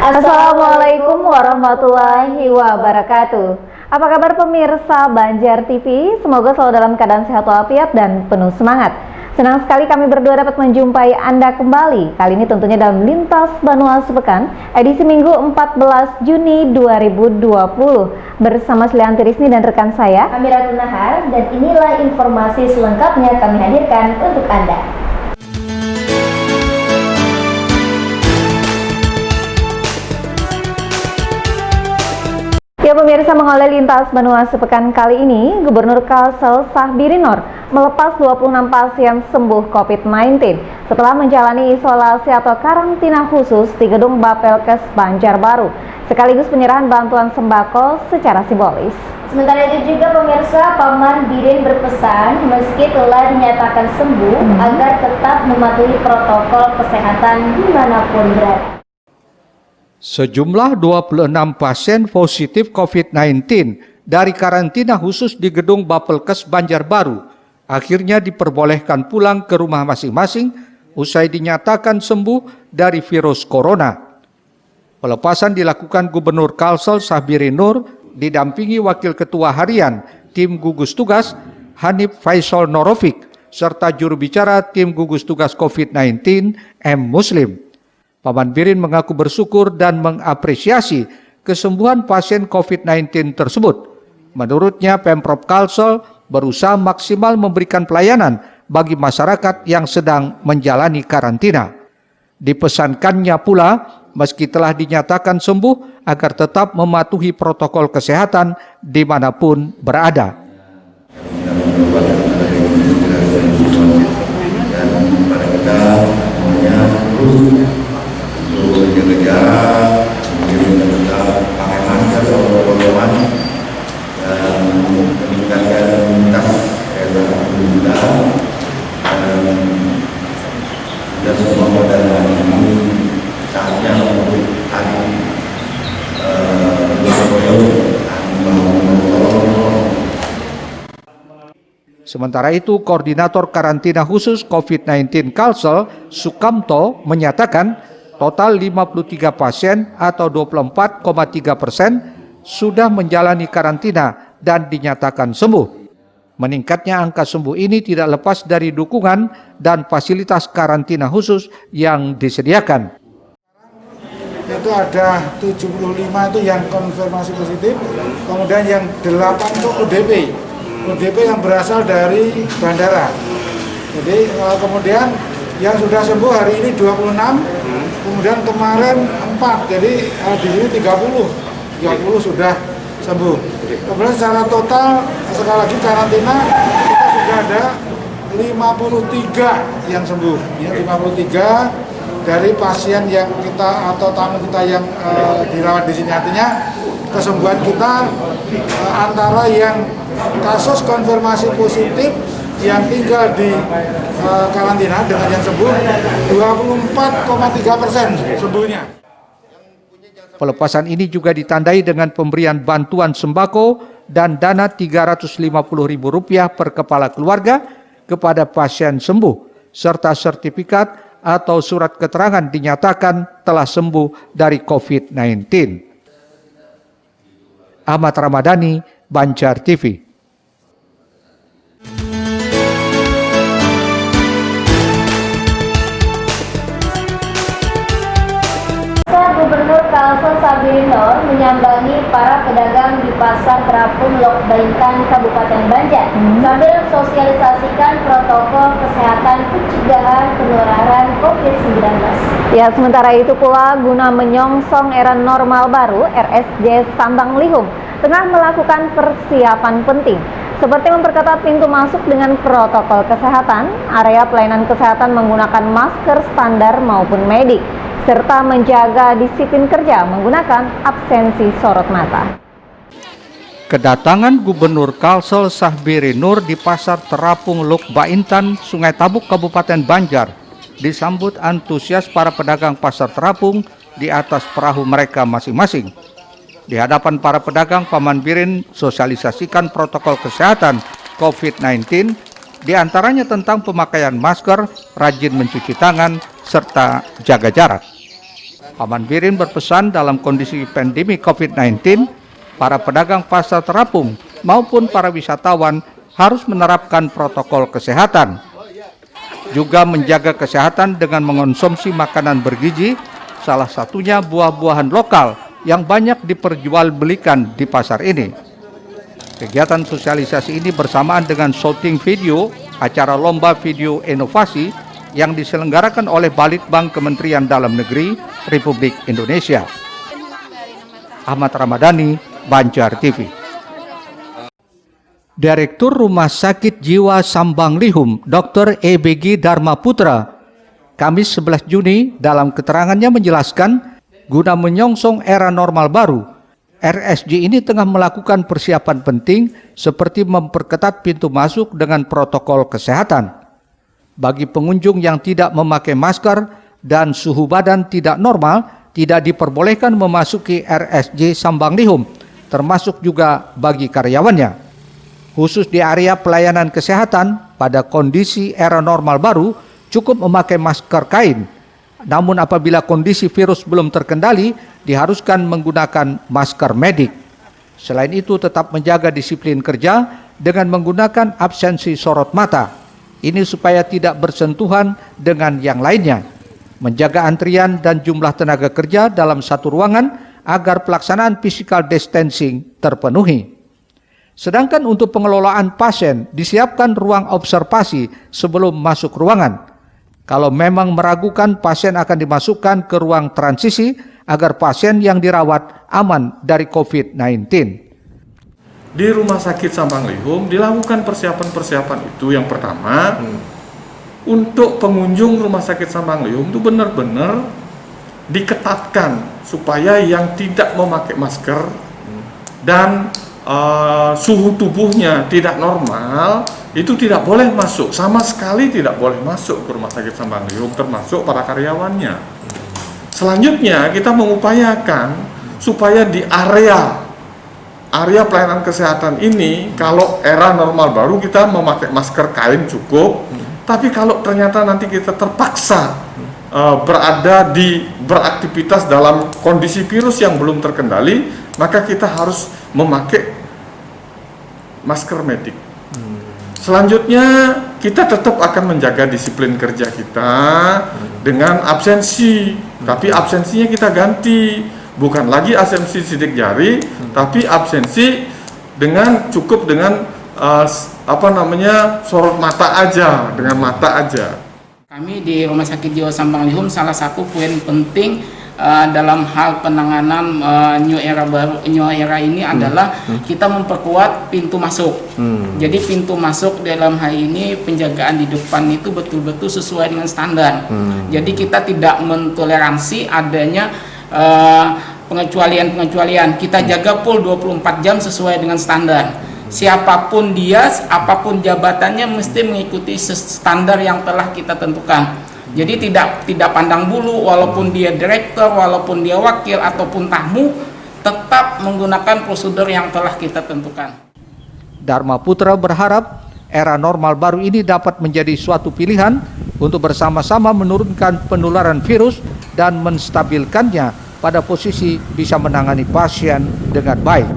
Assalamualaikum warahmatullahi wabarakatuh. Apa kabar pemirsa Banjar TV? Semoga selalu dalam keadaan sehat walafiat dan penuh semangat. Senang sekali kami berdua dapat menjumpai Anda kembali. Kali ini tentunya dalam Lintas Banua Sepekan, edisi Minggu 14 Juni 2020. Bersama Slianti Risni dan rekan saya, Amiratul Nahar, dan inilah informasi selengkapnya kami hadirkan untuk Anda. Ya pemirsa, mengawali Lintas Banua Sepekan kali ini, Gubernur Kalsel Sahbiri Noer melepas 26 pasien sembuh COVID-19 setelah menjalani isolasi atau karantina khusus di gedung Bapelkes Banjarbaru, sekaligus penyerahan bantuan sembako secara simbolis. Sementara itu juga pemirsa, Paman Birin berpesan meski telah dinyatakan sembuh agar tetap mematuhi protokol kesehatan dimanapun berada. Sejumlah 26 pasien positif COVID-19 dari karantina khusus di gedung Bapelkes Banjarbaru akhirnya diperbolehkan pulang ke rumah masing-masing usai dinyatakan sembuh dari virus corona. Pelepasan dilakukan Gubernur Kalsel Sahbiri Noer didampingi Wakil Ketua Harian Tim Gugus Tugas Hanif Faisal Norofik serta juru bicara Tim Gugus Tugas COVID-19 M. Muslim. Paman Birin mengaku bersyukur dan mengapresiasi kesembuhan pasien COVID-19 tersebut. Menurutnya, Pemprov Kalsel berusaha maksimal memberikan pelayanan bagi masyarakat yang sedang menjalani karantina. Dipesankannya pula, meski telah dinyatakan sembuh, agar tetap mematuhi protokol kesehatan dimanapun berada. Menjaga jarak, kemudian tetap pakai masker kalau teman dan meningkatkan imunitas alhamdulillah dan semua pada hari ini saatnya untuk saling Sementara itu, Koordinator Karantina Khusus COVID-19 Kalsel, Sukamto, menyatakan total 53 pasien atau 24,3% sudah menjalani karantina dan dinyatakan sembuh. Meningkatnya angka sembuh ini tidak lepas dari dukungan dan fasilitas karantina khusus yang disediakan. Itu ada 75 itu yang konfirmasi positif, kemudian yang 8 itu ODP yang berasal dari bandara. Jadi kemudian yang sudah sembuh hari ini 26, kemudian kemarin 4, jadi di sini 30 sudah sembuh. Kemudian secara total, sekali lagi karantina, kita sudah ada 53 yang sembuh. Ya, 53 dari pasien yang kita atau tamu kita yang dirawat di sini. Artinya kesembuhan kita antara yang kasus konfirmasi positif yang tinggal di karantina dengan yang sembuh 24,3% sembuhnya. Pelepasan ini juga ditandai dengan pemberian bantuan sembako dan dana Rp350.000 per kepala keluarga kepada pasien sembuh, serta sertifikat atau surat keterangan dinyatakan telah sembuh dari COVID-19. Ahmad Ramadhani, Banjar TV. Gubernur Kalsel Sahbiri Noer menyambangi para pedagang di Pasar Terapung Lok Baintan, Kabupaten Banjar, sambil sosialisasikan protokol kesehatan pencegahan penularan COVID-19. Ya, sementara itu pula guna menyongsong era normal baru, RSJ Sambang Lihum tengah melakukan persiapan penting, seperti memperketat pintu masuk dengan protokol kesehatan, area pelayanan kesehatan menggunakan masker standar maupun medik, serta menjaga disiplin kerja menggunakan absensi sorot mata. Kedatangan Gubernur Kalsel Sahbiri Noer di Pasar Terapung Lok Baintan, Sungai Tabuk, Kabupaten Banjar disambut antusias para pedagang pasar terapung di atas perahu mereka masing-masing. Di hadapan para pedagang, Paman Birin sosialisasikan protokol kesehatan COVID-19, di antaranya tentang pemakaian masker, rajin mencuci tangan, serta jaga jarak. Paman Birin berpesan dalam kondisi pandemi COVID-19, para pedagang pasar terapung maupun para wisatawan harus menerapkan protokol kesehatan. Juga menjaga kesehatan dengan mengonsumsi makanan bergizi, salah satunya buah-buahan lokal yang banyak diperjualbelikan di pasar ini. Kegiatan sosialisasi ini bersamaan dengan syuting video acara lomba video inovasi yang diselenggarakan oleh Balitbang Kementerian Dalam Negeri Republik Indonesia. Ahmad Ramadhani, Banjar TV. Direktur Rumah Sakit Jiwa Sambanglihum, Dr. EBG Dharma Putra, Kamis 11 Juni dalam keterangannya menjelaskan, guna menyongsong era normal baru, RSJ ini tengah melakukan persiapan penting seperti memperketat pintu masuk dengan protokol kesehatan. Bagi pengunjung yang tidak memakai masker dan suhu badan tidak normal, tidak diperbolehkan memasuki RSJ Sambanglihum, termasuk juga bagi karyawannya. Khusus di area pelayanan kesehatan, pada kondisi era normal baru, cukup memakai masker kain. Namun apabila kondisi virus belum terkendali, diharuskan menggunakan masker medik. Selain itu tetap menjaga disiplin kerja dengan menggunakan absensi sorot mata. Ini supaya tidak bersentuhan dengan yang lainnya. Menjaga antrian dan jumlah tenaga kerja dalam satu ruangan agar pelaksanaan physical distancing terpenuhi. Sedangkan untuk pengelolaan pasien, disiapkan ruang observasi sebelum masuk ruangan. Kalau memang meragukan, pasien akan dimasukkan ke ruang transisi agar pasien yang dirawat aman dari COVID-19. Di Rumah Sakit Sambanglihum dilakukan persiapan-persiapan itu. Yang pertama, untuk pengunjung Rumah Sakit Sambanglihum itu benar-benar diketatkan supaya yang tidak memakai masker dan suhu tubuhnya tidak normal itu tidak boleh masuk, sama sekali tidak boleh masuk ke Rumah Sakit Sambanglihum, termasuk para karyawannya. Selanjutnya kita mengupayakan supaya di area pelayanan kesehatan ini, kalau era normal baru kita memakai masker kain cukup, tapi kalau ternyata nanti kita terpaksa beraktivitas dalam kondisi virus yang belum terkendali, maka kita harus memakai masker medik. Selanjutnya kita tetap akan menjaga disiplin kerja kita dengan absensi, tapi absensinya kita ganti, bukan lagi absensi sidik jari, tapi absensi dengan cukup dengan sorot mata aja, dengan mata aja. Kami di Rumah Sakit Jiwa Sambanglihum salah satu poin penting dalam hal penanganan new era ini adalah kita memperkuat pintu masuk. Jadi pintu masuk dalam hal ini penjagaan di depan itu betul-betul sesuai dengan standar. Jadi kita tidak mentoleransi adanya pengecualian. Kita jaga full 24 jam sesuai dengan standar. Siapapun dia, apapun jabatannya mesti mengikuti standar yang telah kita tentukan. Jadi tidak pandang bulu, walaupun dia direktur, walaupun dia wakil ataupun tamu, tetap menggunakan prosedur yang telah kita tentukan. Dharma Putra berharap era normal baru ini dapat menjadi suatu pilihan untuk bersama-sama menurunkan penularan virus dan menstabilkannya pada posisi bisa menangani pasien dengan baik.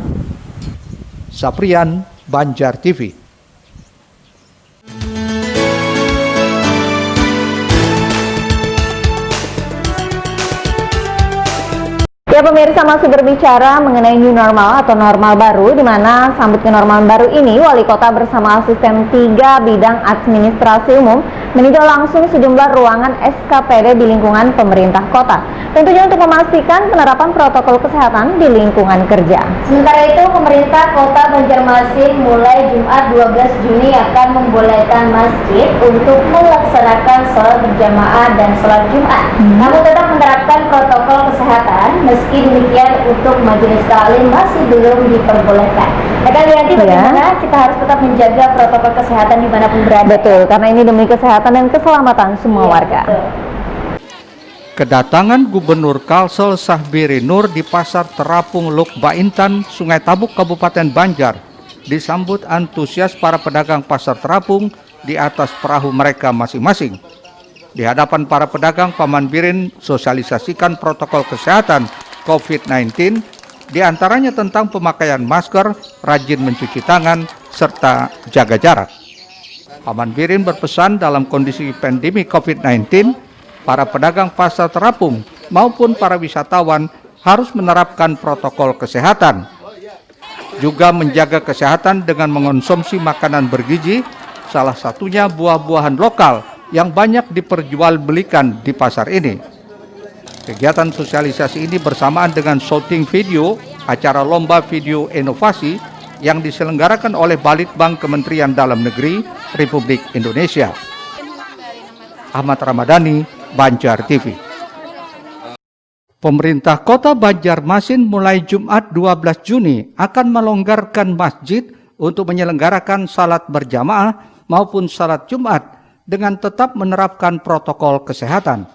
Saprian, Banjar TV. Ya pemirsa, masih berbicara mengenai new normal atau normal baru, di mana sambut ke normal baru ini, Wali Kota bersama asisten 3 bidang administrasi umum meninjau langsung sejumlah ruangan SKPD di lingkungan pemerintah kota. Tentunya untuk memastikan penerapan protokol kesehatan di lingkungan kerja. Sementara itu, pemerintah Kota Banjarmasin mulai Jumat 12 Juni akan membolehkan masjid untuk melaksanakan sholat berjamaah dan sholat Jumat. Namun tetap menerapkan protokol kesehatan. Meski demikian, untuk majelis taklim masih belum diperbolehkan. Lihat bagaimana kita harus tetap menjaga protokol kesehatan dimanapun berada. Betul, karena ini demi kesehatan dan keselamatan semua warga. Betul. Kedatangan Gubernur Kalsel Sahbiri Nur di Pasar Terapung Luk Baintan, Sungai Tabuk, Kabupaten Banjar, disambut antusias para pedagang pasar terapung di atas perahu mereka masing-masing. Di hadapan para pedagang, Paman Birin sosialisasikan protokol kesehatan COVID-19, diantaranya tentang pemakaian masker, rajin mencuci tangan, serta jaga jarak. Paman Birin berpesan dalam kondisi pandemi COVID-19, para pedagang pasar terapung maupun para wisatawan harus menerapkan protokol kesehatan. Juga menjaga kesehatan dengan mengonsumsi makanan bergizi, salah satunya buah-buahan lokal yang banyak diperjualbelikan di pasar ini. Kegiatan sosialisasi ini bersamaan dengan syuting video acara lomba video inovasi yang diselenggarakan oleh Balitbang Kementerian Dalam Negeri Republik Indonesia. Ahmad Ramadhani, Banjar TV. Pemerintah Kota Banjarmasin mulai Jumat 12 Juni akan melonggarkan masjid untuk menyelenggarakan salat berjamaah maupun salat Jumat dengan tetap menerapkan protokol kesehatan.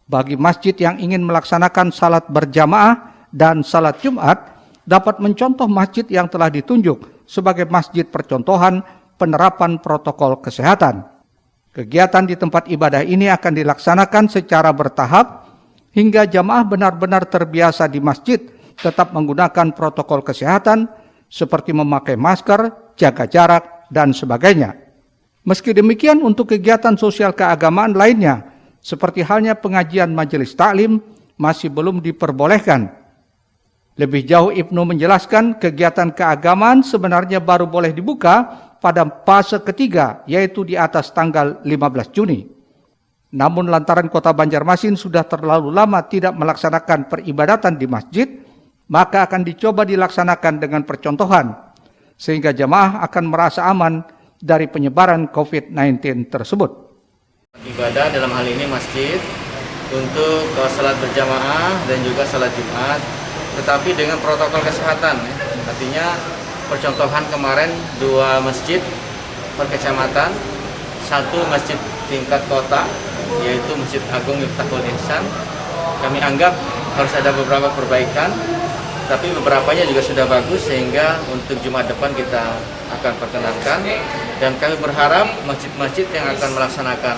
Bagi masjid yang ingin melaksanakan salat berjamaah dan salat Jumat, dapat mencontoh masjid yang telah ditunjuk sebagai masjid percontohan penerapan protokol kesehatan. Kegiatan di tempat ibadah ini akan dilaksanakan secara bertahap hingga jamaah benar-benar terbiasa di masjid tetap menggunakan protokol kesehatan seperti memakai masker, jaga jarak, dan sebagainya. Meski demikian, untuk kegiatan sosial keagamaan lainnya, seperti halnya pengajian majelis taklim, masih belum diperbolehkan. Lebih jauh, Ibnu menjelaskan kegiatan keagamaan sebenarnya baru boleh dibuka pada fase ketiga, yaitu di atas tanggal 15 Juni. Namun lantaran Kota Banjarmasin sudah terlalu lama tidak melaksanakan peribadatan di masjid, maka akan dicoba dilaksanakan dengan percontohan, sehingga jamaah akan merasa aman dari penyebaran COVID-19 tersebut. Ibadah dalam hal ini masjid untuk salat berjamaah dan juga salat Jumat, tetapi dengan protokol kesehatan. Artinya percontohan kemarin 2 masjid per kecamatan, 1 masjid tingkat kota yaitu Masjid Agung Miftahul Ihsan. Kami anggap harus ada beberapa perbaikan, tapi beberapanya juga sudah bagus, sehingga untuk Jumat depan kita akan perkenankan, dan kami berharap masjid-masjid yang akan melaksanakan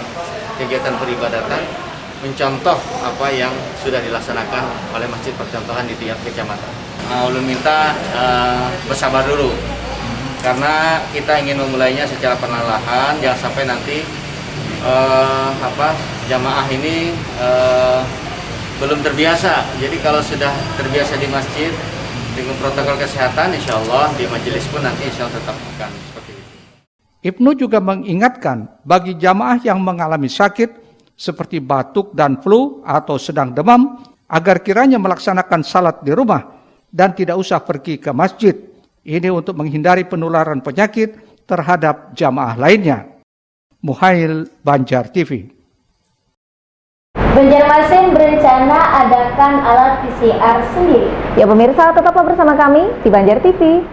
kegiatan peribadatan mencontoh apa yang sudah dilaksanakan oleh masjid percontohan di tiap kecamatan. Ulun minta bersabar dulu, karena kita ingin memulainya secara perlahan, jangan sampai nanti jamaah ini belum terbiasa. Jadi kalau sudah terbiasa di masjid dengan protokol kesehatan, insya Allah di majelis pun nanti insya Allah tetap akan seperti itu. Ibnu juga mengingatkan bagi jamaah yang mengalami sakit seperti batuk dan flu atau sedang demam, agar kiranya melaksanakan salat di rumah dan tidak usah pergi ke masjid. Ini untuk menghindari penularan penyakit terhadap jamaah lainnya. Muhail, Banjar TV. Banjarmasin berencana adakan alat PCR sendiri. Ya pemirsa, tetaplah bersama kami di Banjar TV.